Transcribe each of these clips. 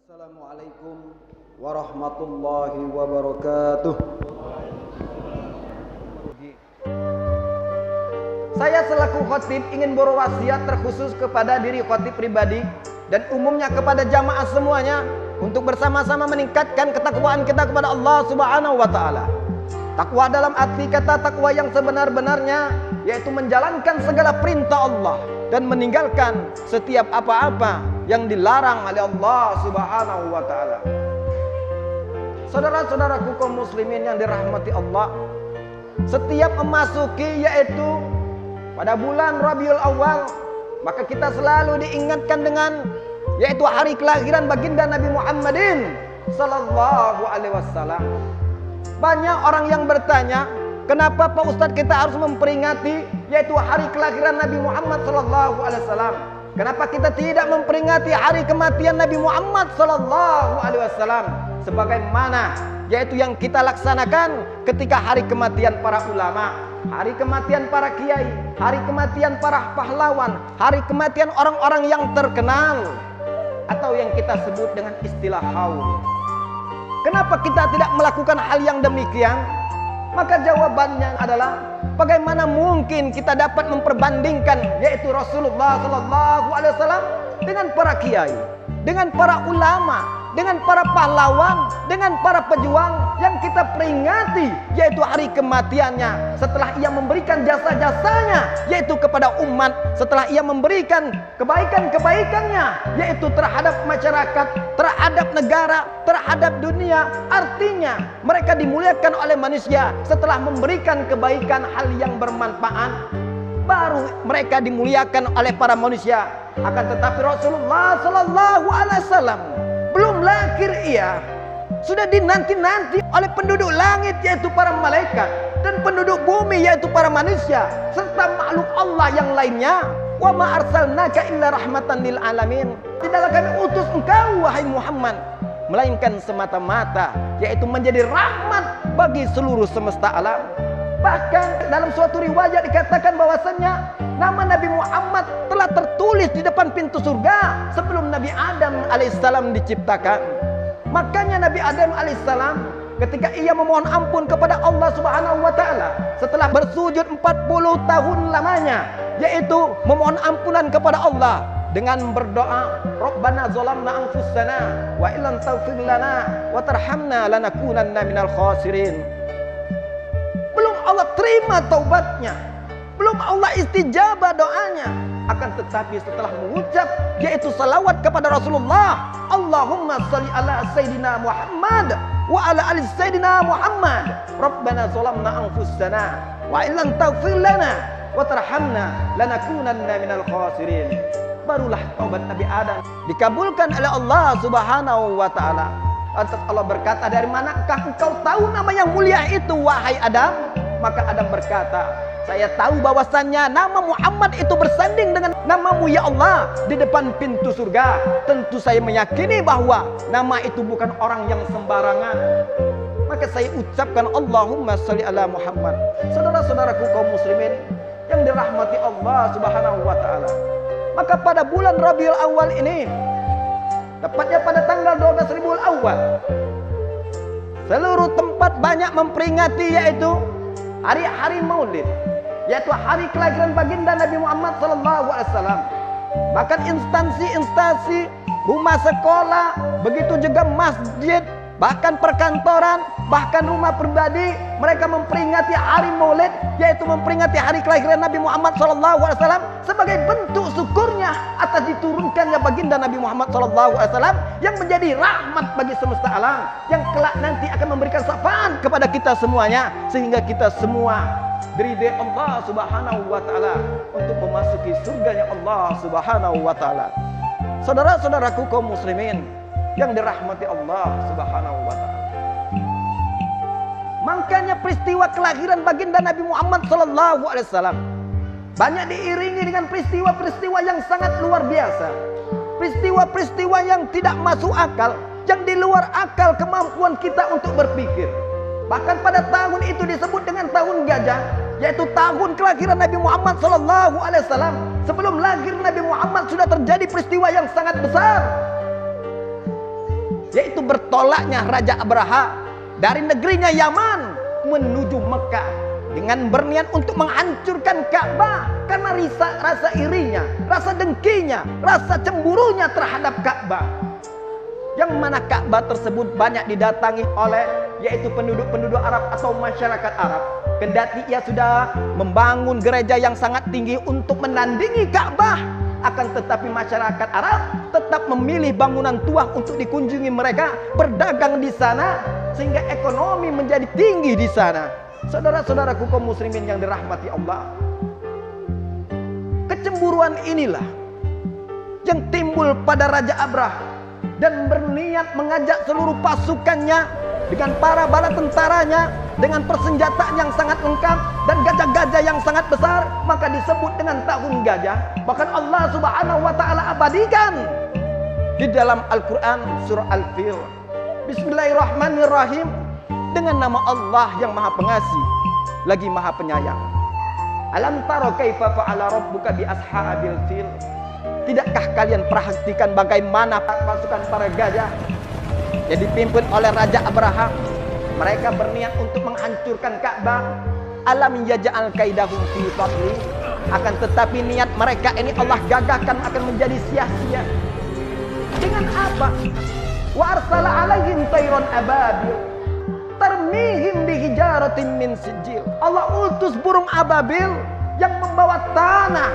Assalamualaikum warahmatullahi wabarakatuh. Saya selaku khatib ingin berwasiat terkhusus kepada diri khatib pribadi dan umumnya kepada jamaah semuanya untuk bersama-sama meningkatkan ketakwaan kita kepada Allah Subhanahu wa taala. Takwa dalam arti kata takwa yang sebenar-benarnya, yaitu menjalankan segala perintah Allah dan meninggalkan setiap apa-apa yang dilarang oleh Allah Subhanahu wa taala. Saudara-saudaraku kaum muslimin yang dirahmati Allah, setiap memasuki yaitu pada bulan Rabiul Awal, maka kita selalu diingatkan dengan yaitu hari kelahiran baginda Nabi Muhammadin sallallahu alaihi wasallam. Banyak orang yang bertanya, kenapa Pak Ustadz kita harus memperingati yaitu hari kelahiran Nabi Muhammad sallallahu alaihi wasallam? Kenapa kita tidak memperingati hari kematian Nabi Muhammad sallallahu alaihi wasallam sebagaimana yaitu yang kita laksanakan ketika hari kematian para ulama, hari kematian para kiai, hari kematian para pahlawan, hari kematian orang-orang yang terkenal atau yang kita sebut dengan istilah haul. Kenapa kita tidak melakukan hal yang demikian? Maka jawabannya adalah bagaimana mungkin kita dapat memperbandingkan yaitu Rasulullah sallallahu alaihi wasallam dengan para kiai, dengan para ulama, dengan para pahlawan, dengan para pejuang yang kita peringati yaitu hari kematiannya setelah ia memberikan jasa-jasanya yaitu kepada umat, setelah ia memberikan kebaikan-kebaikannya yaitu terhadap masyarakat, terhadap negara, terhadap dunia. Artinya mereka dimuliakan oleh manusia setelah memberikan kebaikan hal yang bermanfaat, baru mereka dimuliakan oleh para manusia. Akan tetapi Rasulullah sallallahu alaihi wasallam belum lahir, ia sudah dinanti-nanti oleh penduduk langit yaitu para malaikat dan penduduk bumi yaitu para manusia serta makhluk Allah yang lainnya. Wa ma arsalnaka illa rahmatan lil alamin. Tidaklah kami utus engkau wahai Muhammad melainkan semata-mata yaitu menjadi rahmat bagi seluruh semesta alam. Bahkan dalam suatu riwayat dikatakan bahwasannya nama Nabi Muhammad telah tertulis di depan pintu surga sebelum Nabi Adam alaihissalam diciptakan. Makanya Nabi Adam alaihissalam ketika ia memohon ampun kepada Allah Subhanahu wa taala setelah bersujud 40 tahun lamanya, yaitu memohon ampunan kepada Allah dengan berdoa, Rabbana zalamna anfusana wa illam taghfir lana wa tarhamna lanakunanna minal khasirin. Belum Allah terima taubatnya, belum Allah istijabah doanya. Akan tetapi setelah mengucap yaitu salawat kepada Rasulullah, Allahumma salli ala Sayyidina Muhammad wa ala ali Sayyidina Muhammad, Rabbana zalamna anfusana wa illam taghfir lana wa tarhamna lanakunanna minal khasirin. Barulah taubat Nabi Adam dikabulkan oleh Allah Subhanahu wa taala. Lantas Allah berkata, dari manakah engkau tahu nama yang mulia itu wahai Adam? Maka Adam berkata, saya tahu bahwasannya nama Muhammad itu bersanding dengan namamu ya Allah di depan pintu surga. Tentu saya meyakini bahwa nama itu bukan orang yang sembarangan. Maka saya ucapkan Allahumma sholli ala Muhammad. Saudara-saudaraku kaum muslimin yang dirahmati Allah Subhanahu wa taala, maka pada bulan Rabiul Awal ini, tepatnya pada tanggal 12 Rabiul Awal, seluruh tempat banyak memperingati yaitu hari-hari Maulid, yaitu hari kelahiran baginda Nabi Muhammad sallallahu alaihi wasallam. Bahkan instansi-instansi, rumah sekolah, begitu juga masjid, bahkan perkantoran, bahkan rumah pribadi, mereka memperingati hari Maulid, yaitu memperingati hari kelahiran Nabi Muhammad sallallahu alaihi wasallam sebagai bentuk syukurnya atas diturunkannya baginda Nabi Muhammad sallallahu alaihi wasallam yang menjadi rahmat bagi semesta alam, yang kelak nanti akan memberikan syafaat kepada kita semuanya sehingga kita semua diridai Allah Subhanahu wa taala untuk memasuki surganya Allah Subhanahu wa taala. Saudara-saudaraku kaum muslimin yang dirahmati Allah Subhanahu wa taala, makanya peristiwa kelahiran baginda Nabi Muhammad sallallahu alaihi wasallam banyak diiringi dengan peristiwa-peristiwa yang sangat luar biasa, peristiwa-peristiwa yang tidak masuk akal, yang di luar akal kemampuan kita untuk berpikir. Bahkan pada tahun itu disebut dengan tahun gajah, yaitu tahun kelahiran Nabi Muhammad sallallahu alaihi wasallam. Sebelum lahir Nabi Muhammad sudah terjadi peristiwa yang sangat besar. yaitu bertolaknya Raja Abraha dari negerinya Yaman menuju Mekah dengan berniat untuk menghancurkan Ka'bah karena rasa irinya, rasa dengkinya, rasa cemburunya terhadap Ka'bah. Yang mana Ka'bah tersebut banyak didatangi oleh yaitu penduduk-penduduk Arab atau masyarakat Arab. Kendati ia sudah membangun gereja yang sangat tinggi untuk menandingi Ka'bah, akan tetapi masyarakat Arab tetap memilih bangunan tua untuk dikunjungi mereka, berdagang di sana sehingga ekonomi menjadi tinggi di sana. Saudara-saudaraku kaum muslimin yang dirahmati Allah, kecemburuan inilah yang timbul pada Raja Abraha dan berniat mengajak seluruh pasukannya dengan para bala tentaranya dengan persenjataan yang sangat lengkap dan gajah-gajah yang sangat besar, maka disebut dengan tahun gajah. Bahkan Allah Subhanahu wa taala abadikan di dalam Al-Qur'an surah Al-Fil. Bismillahirrahmanirrahim, dengan nama Allah yang Maha Pengasih lagi Maha Penyayang. Alam taro kaifa fa'ala rabbuka bi ashabil fil? Tidakkah kalian perhatikan bagaimana pasukan para gajah yang dipimpin oleh Raja Abraha? Mereka berniat untuk menghancurkan Ka'bah. Alam yaj'al kaidahum fi fadli. Akan tetapi niat mereka ini Allah gagahkan akan menjadi sia-sia. Dengan apa? Wa arsala alaihim tayran ababil tarmihim bihijaratin min sijil. Allah utus burung ababil yang membawa tanah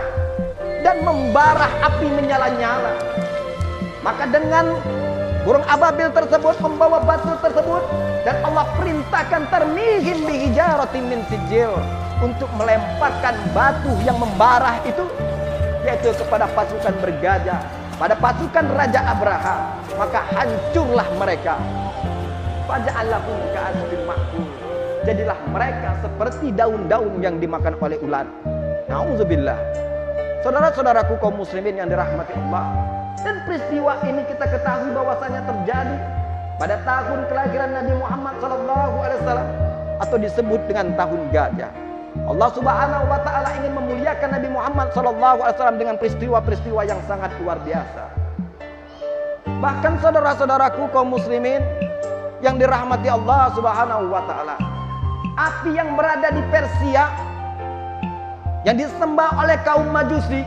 dan membarah api menyala-nyala. Maka dengan burung ababil tersebut membawa batu tersebut, dan Allah perintahkan tarmihim bihijaratin min sijil untuk melemparkan batu yang membarah itu yaitu kepada pasukan bergajah, pada pasukan Raja Abraha. Maka hancurlah mereka. Faja'allahum ka'asfin ma'kul. Jadilah mereka seperti daun-daun yang dimakan oleh ulat. Nauzubillah. Saudara-saudaraku kaum muslimin yang dirahmati Allah, dan peristiwa ini kita ketahui bahwasanya terjadi pada tahun kelahiran Nabi Muhammad SAW, atau disebut dengan tahun gajah. Allah Subhanahu wa taala ingin memuliakan Nabi Muhammad SAW dengan peristiwa-peristiwa yang sangat luar biasa. Bahkan saudara-saudaraku kaum muslimin yang dirahmati Allah Subhanahu wa taala, api yang berada di Persia yang disembah oleh kaum Majusi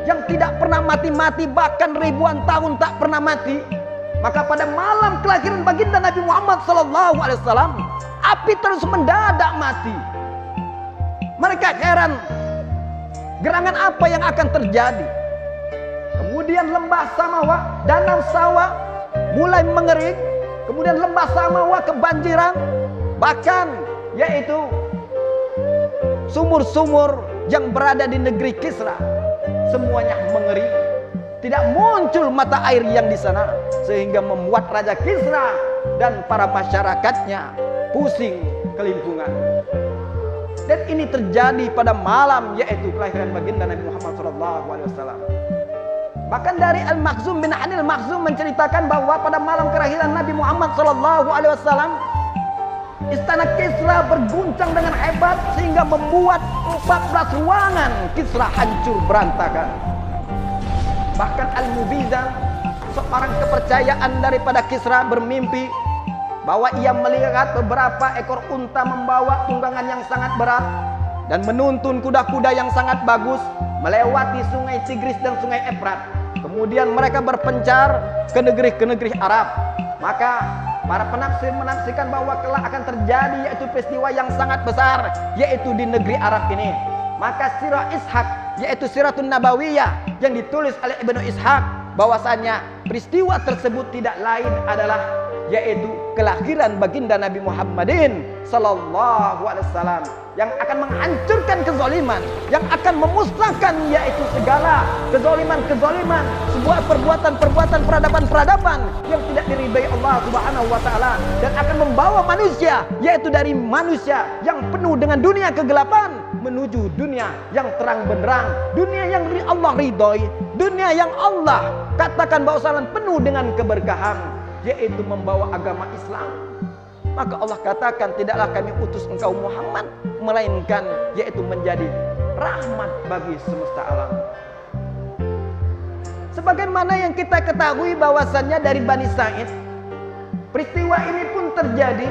yang tidak pernah mati-mati, bahkan ribuan tahun tak pernah mati, maka pada malam kelahiran baginda Nabi Muhammad SAW, api terus mendadak mati. Mereka heran, gerangan apa yang akan terjadi? Kemudian lembah Samawa, danau Sawa mulai mengering. Kemudian lembah Samawa kebanjiran, bahkan yaitu sumur-sumur yang berada di negeri Kisra semuanya mengering. Tidak muncul mata air yang di sana, sehingga membuat Raja Kisra dan para masyarakatnya pusing kelimpungan. Dan ini terjadi pada malam yaitu kelahiran baginda Nabi Muhammad SAW. Bahkan dari Al-Makhzum bin Hanil Makhzum menceritakan bahwa pada malam kelahiran Nabi Muhammad SAW, istana Kisra berguncang dengan hebat sehingga membuat 14 ruangan Kisra hancur berantakan. Bahkan Al-Mubizan, seorang kepercayaan daripada Kisra, bermimpi bahwa ia melihat beberapa ekor unta membawa tunggangan yang sangat berat dan menuntun kuda-kuda yang sangat bagus melewati sungai Tigris dan sungai Efrat. Kemudian mereka berpencar ke negeri Arab. Maka para penafsir menafsirkan bahwa kelak akan terjadi yaitu peristiwa yang sangat besar yaitu di negeri Arab ini. Maka Sirah Ishaq yaitu Siratun Nabawiyah yang ditulis oleh Ibnu Ishaq bahwasanya peristiwa tersebut tidak lain adalah yaitu kelahiran baginda Nabi Muhammadin sallallahu alaihi wasallam yang akan menghancurkan kezaliman, yang akan memusnahkan yaitu segala kezaliman-kezaliman, sebuah perbuatan-perbuatan peradaban-peradaban yang tidak diridai Allah Subhanahu wa taala, dan akan membawa manusia yaitu dari manusia yang penuh dengan dunia kegelapan menuju dunia yang terang benderang, dunia yang Allah ridhoi, dunia yang Allah katakan bahwasanya penuh dengan keberkahan, yaitu membawa agama Islam. Maka Allah katakan, tidaklah kami utus engkau Muhammad melainkan yaitu menjadi rahmat bagi semesta alam. Sebagaimana yang kita ketahui bahwasannya dari Bani Sa'id Peristiwa ini pun terjadi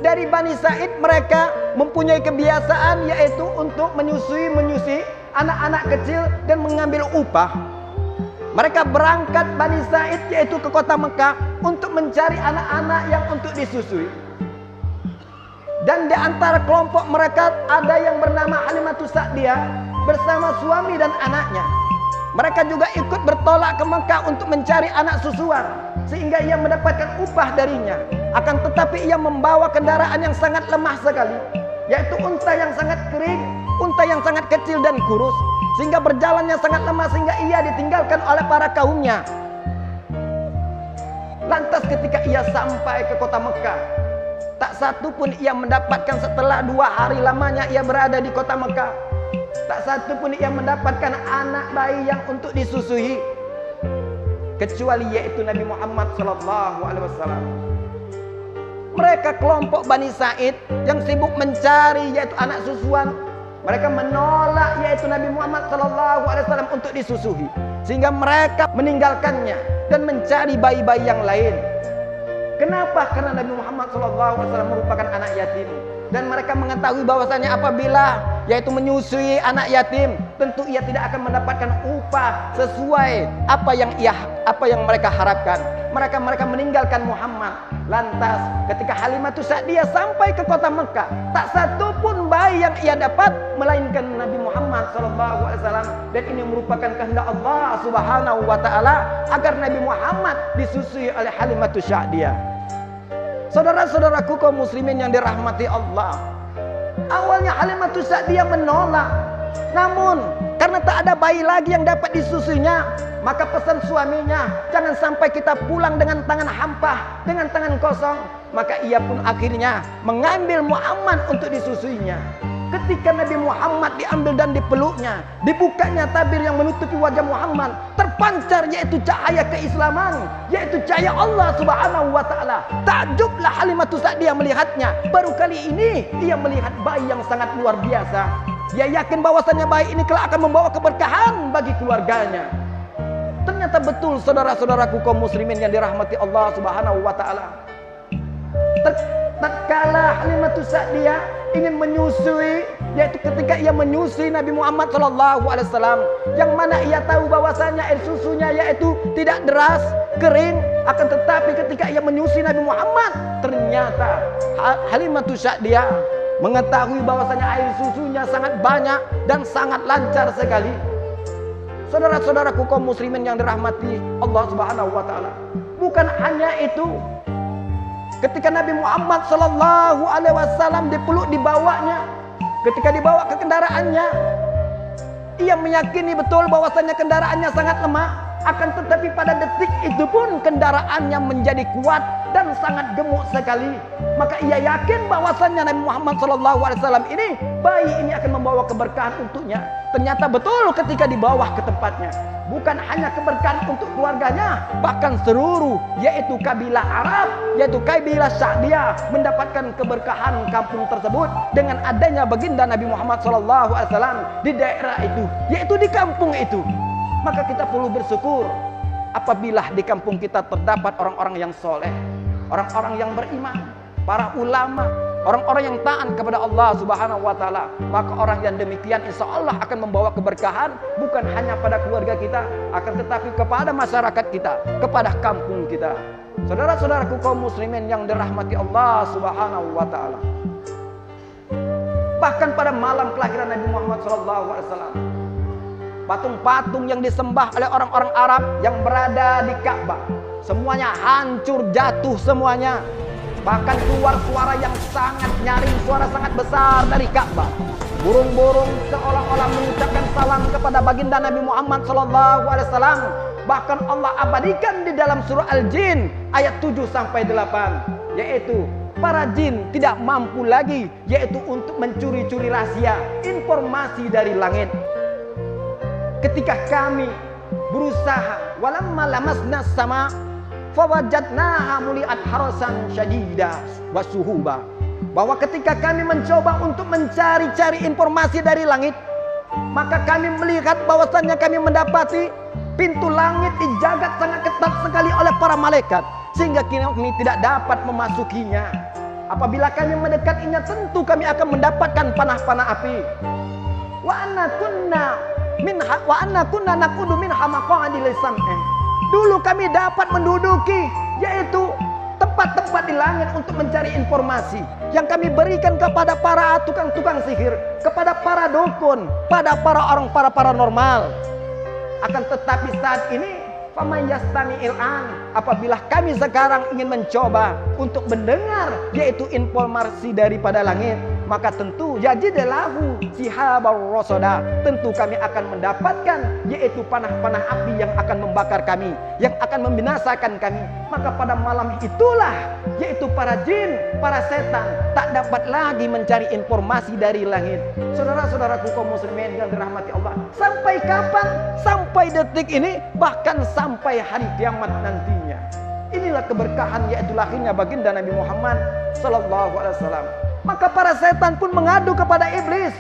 dari Bani Sa'id. Mereka mempunyai kebiasaan yaitu untuk menyusui anak-anak kecil dan mengambil upah. Mereka berangkat Bani Sa'id yaitu ke kota Mekah untuk mencari anak-anak yang untuk disusui. Dan di antara kelompok mereka ada yang bernama Halimatus Sa'diyah bersama suami dan anaknya. Mereka juga ikut bertolak ke Mekah untuk mencari anak susuan, sehingga ia mendapatkan upah darinya. Akan tetapi ia membawa kendaraan yang sangat lemah sekali, yaitu unta yang sangat kering, unta yang sangat kecil dan kurus, sehingga berjalannya sangat lemah, sehingga ia ditinggalkan oleh para kaumnya. Lantas ketika ia sampai ke kota Mekah, tak satu pun ia mendapatkan. Setelah 2 hari lamanya ia berada di kota Mekah, tak satu pun ia mendapatkan anak bayi yang untuk disusui, kecuali yaitu Nabi Muhammad SAW. Mereka kelompok Bani Sa'id yang sibuk mencari yaitu anak susuan, mereka menolak yaitu Nabi Muhammad SAW untuk disusui, sehingga mereka meninggalkannya dan mencari bayi-bayi yang lain. Kenapa? Karena Nabi Muhammad SAW merupakan anak yatim, dan mereka mengetahui bahwasanya apabila yaitu menyusui anak yatim, tentu ia tidak akan mendapatkan upah sesuai apa yang mereka harapkan. Mereka meninggalkan Muhammad. Lantas ketika Halimatus Sa'diyah sampai ke kota Mekah, tak satu pun bayi yang ia dapat melainkan Nabi Muhammad SAW. Dan ini merupakan kehendak Allah Subhanahu wa Ta'ala agar Nabi Muhammad disusui oleh Halimatus Sa'diyah. Saudara-saudaraku kaum muslimin yang dirahmati Allah, awalnya Halimatus Sa'diyah menolak, namun karena tak ada bayi lagi yang dapat disusuinya, maka pesan suaminya, jangan sampai kita pulang dengan tangan hampa, dengan tangan kosong. Maka ia pun akhirnya mengambil Muhammad untuk disusuinya. Ketika Nabi Muhammad diambil dan dipeluknya, dibukanya tabir yang menutupi wajah Muhammad, terpancar yaitu cahaya keislaman, yaitu cahaya Allah Subhanahu wa Ta'ala. Takjublah Halimatus Sa'diyah melihatnya. Baru kali ini ia melihat bayi yang sangat luar biasa. Dia yakin bahwasannya bayi ini kelak akan membawa keberkahan bagi keluarganya. Ternyata betul saudara-saudaraku kaum muslimin yang dirahmati Allah Subhanahu wa Ta'ala. Tatkala Halimatus Sa'diyah ingin menyusui, yaitu ketika ia menyusui Nabi Muhammad SAW, yang mana ia tahu bahwasanya air susunya yaitu tidak deras, kering, akan tetapi ketika ia menyusui Nabi Muhammad, ternyata Halimatus Sa'diyah mengetahui bahwasanya air susunya sangat banyak dan sangat lancar sekali. Saudara-saudaraku kaum muslimin yang dirahmati Allah Subhanahu wa Ta'ala, bukan hanya itu. Ketika Nabi Muhammad SAW dipeluk, dibawanya, ketika dibawa ke kendaraannya, ia meyakini betul bahwasanya kendaraannya sangat lemah. Akan tetapi pada detik itu pun kendaraannya menjadi kuat dan sangat gemuk sekali. Maka ia yakin bahwasannya Nabi Muhammad SAW ini, bayi ini akan membawa keberkahan untuknya. Ternyata betul ketika dibawa ke tempatnya, bukan hanya keberkahan untuk keluarganya, bahkan seluruh yaitu kabilah Arab, yaitu kabilah Sa'diyah mendapatkan keberkahan kampung tersebut dengan adanya baginda Nabi Muhammad SAW di daerah itu, yaitu di kampung itu. Maka kita perlu bersyukur apabila di kampung kita terdapat orang-orang yang soleh, orang-orang yang beriman, para ulama, orang-orang yang taat kepada Allah Subhanahu wa Ta'ala. Maka orang yang demikian insya Allah akan membawa keberkahan bukan hanya pada keluarga kita, akan tetapi kepada masyarakat kita, kepada kampung kita. Saudara-saudaraku kaum muslimin yang dirahmati Allah Subhanahu wa Ta'ala, bahkan pada malam kelahiran Nabi Muhammad SAW, patung-patung yang disembah oleh orang-orang Arab yang berada di Ka'bah semuanya hancur, jatuh semuanya. Bahkan keluar suara yang sangat nyaring, suara sangat besar dari Ka'bah. Burung-burung seolah-olah mengucapkan salam kepada baginda Nabi Muhammad SAW. Bahkan Allah abadikan di dalam surah Al-Jin ayat 7-8, yaitu para jin tidak mampu lagi yaitu untuk mencuri-curi rahasia informasi dari langit. Ketika kami berusaha, walamma lamasna sama fawajadnaha muliat harasan syadida wasuhuba, bahwa ketika kami mencoba untuk mencari-cari informasi dari langit, maka kami melihat bahwasannya kami mendapati pintu langit dijaga sangat ketat sekali oleh para malaikat, sehingga kami tidak dapat memasukinya. Apabila kami mendekatinya, tentu kami akan mendapatkan panah-panah api. Wa anna kunna naqudu minha maq'ada lis-sam'i. Dulu kami dapat menduduki yaitu tempat-tempat di langit untuk mencari informasi yang kami berikan kepada para tukang-tukang sihir, kepada para dukun, pada para orang para paranormal. Akan tetapi saat ini faman yastami'il an, apabila kami sekarang ingin mencoba untuk mendengar yaitu informasi daripada langit, maka tentu yajidalahu sihabar rasada, tentu kami akan mendapatkan yaitu panah-panah api yang akan membakar kami, yang akan membinasakan kami. Maka pada malam itulah yaitu para jin, para setan tak dapat lagi mencari informasi dari langit. Saudara-saudaraku kaum muslimin yang dirahmati Allah, sampai kapan? Sampai detik ini, bahkan sampai hari kiamat nantinya. Inilah keberkahan yaitu lahirnya baginda Nabi Muhammad sallallahu alaihi wasallam. Maka para setan pun mengadu kepada iblis.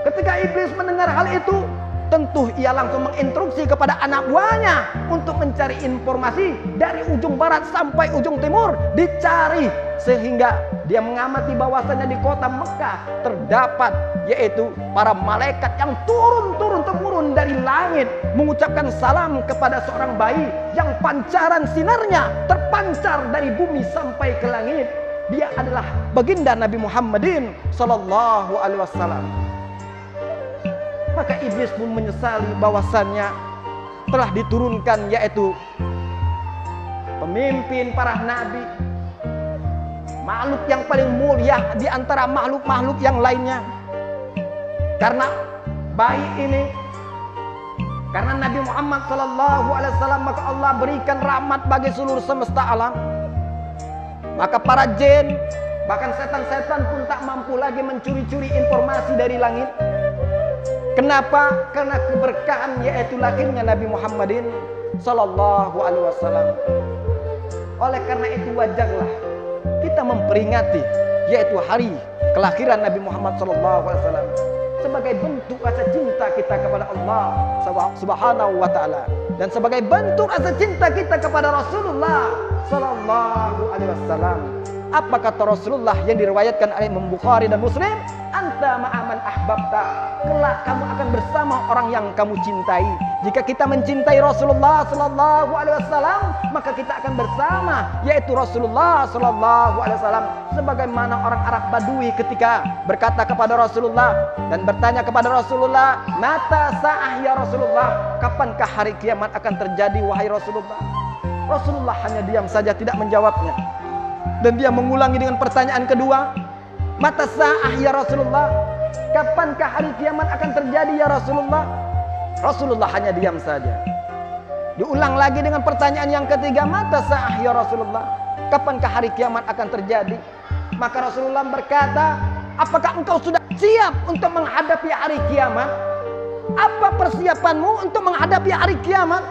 Ketika iblis mendengar hal itu, tentu ia langsung menginstruksi kepada anak buahnya untuk mencari informasi dari ujung barat sampai ujung timur, dicari, sehingga dia mengamati bahwasanya di kota Mekah terdapat yaitu para malaikat yang turun dari langit mengucapkan salam kepada seorang bayi yang pancaran sinarnya terpancar dari bumi sampai ke langit. Dia adalah baginda Nabi Muhammadin sallallahu alaihi wasallam. Maka iblis pun menyesali bahwasannya telah diturunkan yaitu pemimpin para nabi, makhluk yang paling mulia di antara makhluk-makhluk yang lainnya. Karena bayi ini, karena Nabi Muhammad sallallahu alaihi wasallam, maka Allah berikan rahmat bagi seluruh semesta alam. Maka para jin, bahkan setan-setan pun tak mampu lagi mencuri-curi informasi dari langit. Kenapa? Karena keberkahan yaitu lahirnya Nabi Muhammadin sallallahu alaihi wasallam. Oleh karena itu wajarlah kita memperingati yaitu hari kelahiran Nabi Muhammad sallallahu alaihi wasallam sebagai bentuk rasa cinta kita kepada Allah Subhanahu wa taala, dan sebagai bentuk rasa cinta kita kepada Rasulullah sallallahu alaihi wasallam. Apa kata Rasulullah yang diriwayatkan oleh Imam Bukhari dan Muslim? Anta ma'aman ahbabta, kelak kamu akan bersama orang yang kamu cintai. Jika kita mencintai Rasulullah sallallahu alaihi wasallam, maka kita akan bersama yaitu Rasulullah sallallahu alaihi wasallam. Sebagaimana orang Arab Badui ketika berkata kepada Rasulullah dan bertanya kepada Rasulullah, "Mata sa'ah ya Rasulullah?" Kapankah hari kiamat akan terjadi wahai Rasulullah? Rasulullah hanya diam saja, tidak menjawabnya. Dan dia mengulangi dengan pertanyaan kedua, "Mata sa'ah ya Rasulullah?" Kapankah hari kiamat akan terjadi ya Rasulullah? Rasulullah hanya diam saja. Diulang lagi dengan pertanyaan yang ketiga, "Mata sa'ah ya Rasulullah?" Kapankah hari kiamat akan terjadi? Maka Rasulullah berkata, "Apakah engkau sudah siap untuk menghadapi hari kiamat? Apa persiapanmu untuk menghadapi hari kiamat?"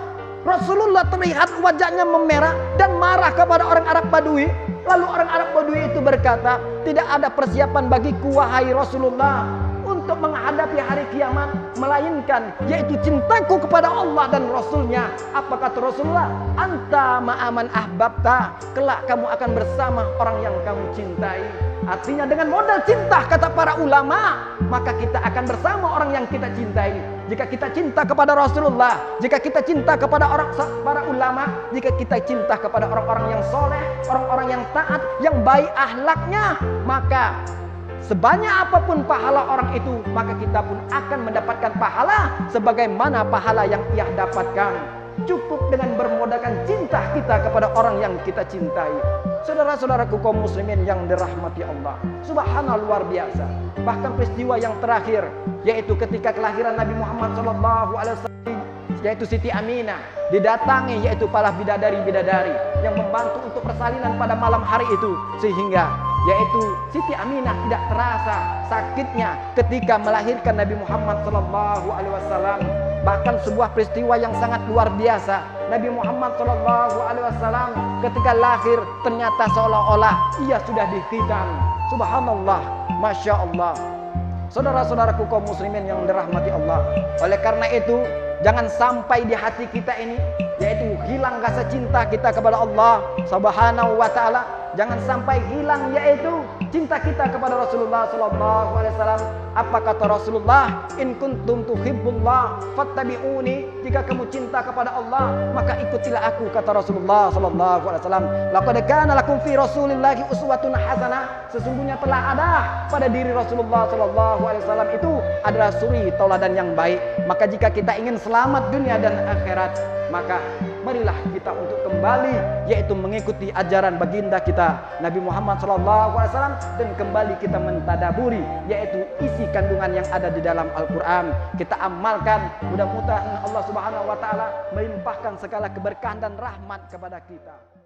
Rasulullah terlihat wajahnya memerah dan marah kepada orang Arab Badui. Lalu orang Arab Badui itu berkata, "Tidak ada persiapan bagiku wahai Rasulullah untuk menghadapi hari kiamat, melainkan yaitu cintaku kepada Allah dan Rasulnya." Apa kata Rasulullah? "Anta ma'aman ahbabta, kelak kamu akan bersama orang yang kamu cintai." Artinya dengan modal cinta, kata para ulama, maka kita akan bersama orang yang kita cintai. Jika kita cinta kepada Rasulullah, jika kita cinta kepada para ulama, jika kita cinta kepada orang-orang yang soleh, orang-orang yang taat, yang baik akhlaknya, maka sebanyak apapun pahala orang itu, maka kita pun akan mendapatkan pahala sebagaimana pahala yang ia dapatkan. Cukup dengan bermodalkan cinta kita kepada orang yang kita cintai. Saudara-saudaraku kaum muslimin yang dirahmati Allah, subhanallah, luar biasa. Bahkan peristiwa yang terakhir, yaitu ketika kelahiran Nabi Muhammad SAW, yaitu Siti Aminah, didatangi yaitu para bidadari-bidadari yang membantu untuk persalinan pada malam hari itu, sehingga yaitu Siti Aminah tidak terasa sakitnya ketika melahirkan Nabi Muhammad SAW. Bahkan sebuah peristiwa yang sangat luar biasa, Nabi Muhammad SAW ketika lahir ternyata seolah-olah ia sudah dikhitan. Subhanallah, Masya Allah. Saudara-saudaraku kaum muslimin yang dirahmati Allah, oleh karena itu jangan sampai di hati kita ini yaitu hilang rasa cinta kita kepada Allah Subhanahu wa taala. Jangan sampai hilang yaitu cinta kita kepada Rasulullah sallallahu alaihi wasallam. Apa kata Rasulullah? In kuntum tuhibbullah fattabi'uni. Jika kamu cinta kepada Allah, maka ikutilah aku, kata Rasulullah sallallahu alaihi wasallam. Laqad kana lakum fi Rasulillahi uswatun hasanah. Sesungguhnya telah ada pada diri Rasulullah sallallahu alaihi wasallam itu adalah suri tauladan yang baik. Maka jika kita ingin selamat dunia dan akhirat, maka marilah kita untuk kembali yaitu mengikuti ajaran baginda kita Nabi Muhammad SAW, dan kembali kita mentadaburi yaitu isi kandungan yang ada di dalam Al-Quran. Kita amalkan, mudah-mudahan Allah Subhanahu wa taala melimpahkan segala keberkahan dan rahmat kepada kita.